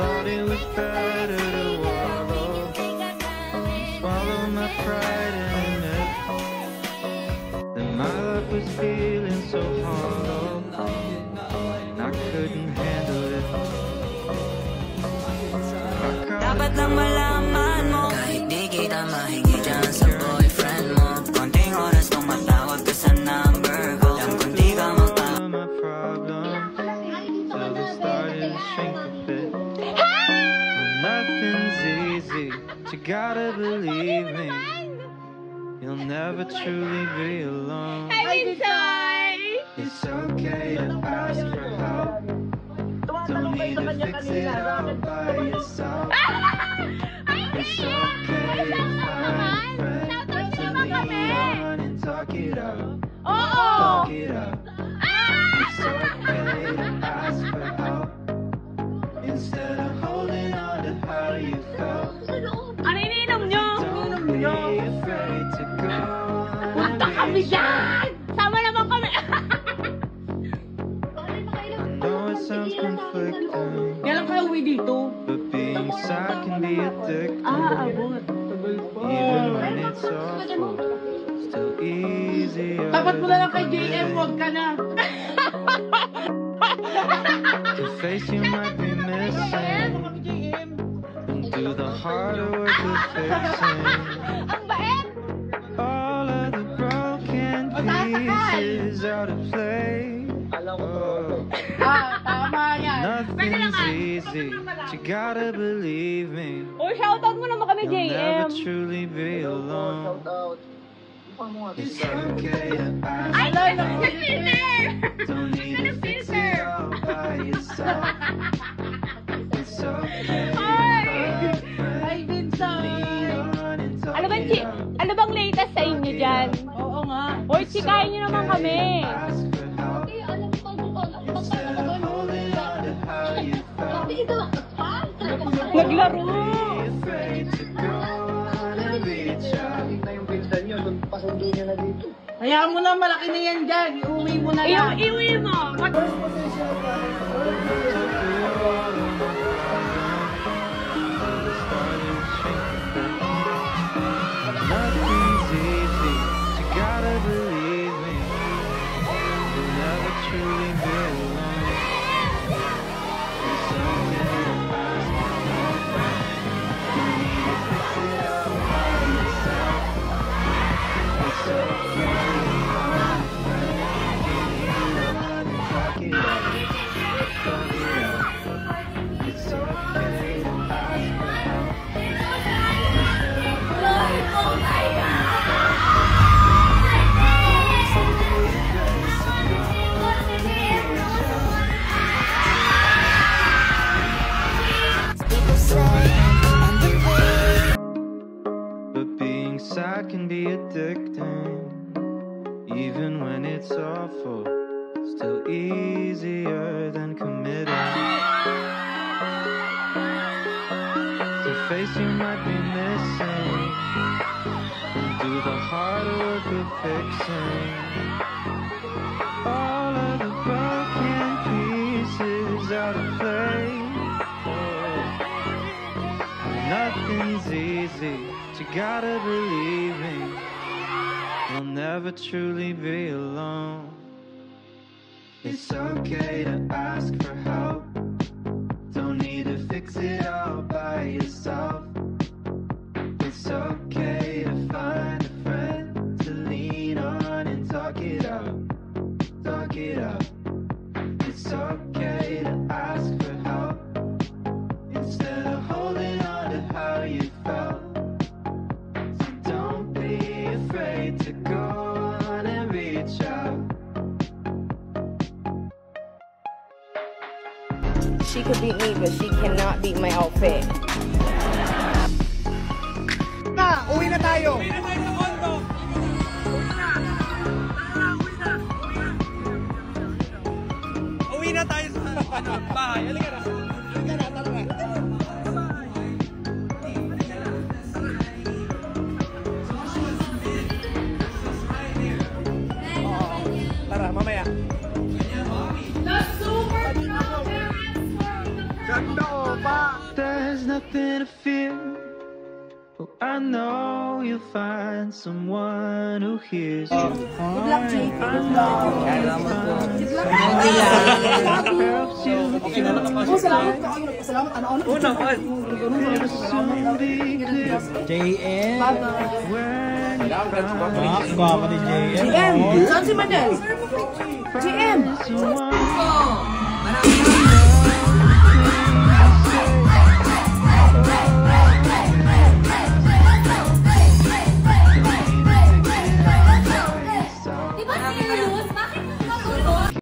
thought it was better to wallow, swallow my pride in it. Then my life was feeling so hollow, and I couldn't handle it. Dapat lang malaman mo, kahit di kita mahingi dyan sa boyfriend mo, konting oras kung matawag ka sa number ko, lang kung di ka My problem till it started to shrink a bit. Nothing's easy, but you gotta believe me. You'll never truly be alone. It's okay to ask for help. Don't need to fix it all by yourself. It's okay to find a friend to lean on and talk it out. Talk it out. It's okay to ask for help instead of holding on to how you felt. Ano iniinom nyo? Don't be afraid to go. Punta kami dyan! Sama naman kami! I know it sounds conflicting, Kailan ka uwi dito? but being sad can be addicting. Abot. Even when it's awful, still easier. Tapat mo na lang kay JM, huwag ka na. To face you might be missing, and do the harder work of fixing Ang bait! all of the broken pieces out of place. Oh, Tama yan. nothing's easy, but you gotta believe me. O, shoutout mo naman kami, You'll never JM. truly be alone. It's okay to ask. Ay, nag-filter! Don't need to fix it all by yourself. It's okay to find a friend to lean on and talk it out. Ano bang latest sa inyo dyan? Oo nga. Hoy, chikahin nyo naman kami. Ask for help instead of holding on to how you felt. Naglaro. Be afraid to go on and reach out. Hayaan mo na, malaki na yan dyan. Iuwi mo na lang. Iwi mo. Nothing's easy, but you gotta believe me. You'll never truly be alone. It's okay to ask for help. You need to fix it all by yourself. It's okay to find a friend to lean on and talk it out. Talk it out. It's okay to ask for help. But being sad can be addicting, even when it's awful, still easier than committing. To face you might be missing, and do the hard work of fixing all of the broken pieces out of place. Nothing's easy, but you gotta believe me. You'll never truly be alone. It's okay to ask for help. Don't need to fix it all by yourself. It's okay to find a friend to lean on and talk it out. Talk it out. It's okay to ask for help instead of holding on to how you felt. So don't be afraid to go on and reach out. She could beat me, but she cannot beat my outfit. Uwi na tayo! Uwi na tayo sa bahay. Halika na. Halika na, tara na. Tara, mamaya. Ganda o ba? there's nothing to fear. Oh, I know you'll find someone who hears you. Good luck, Jake. Good luck. Helps you Oh, salamat ka. Salamat. Ano? soon be clear JM. when you Gwapo ni JM. GM. Saan si Manel? GM. find someone.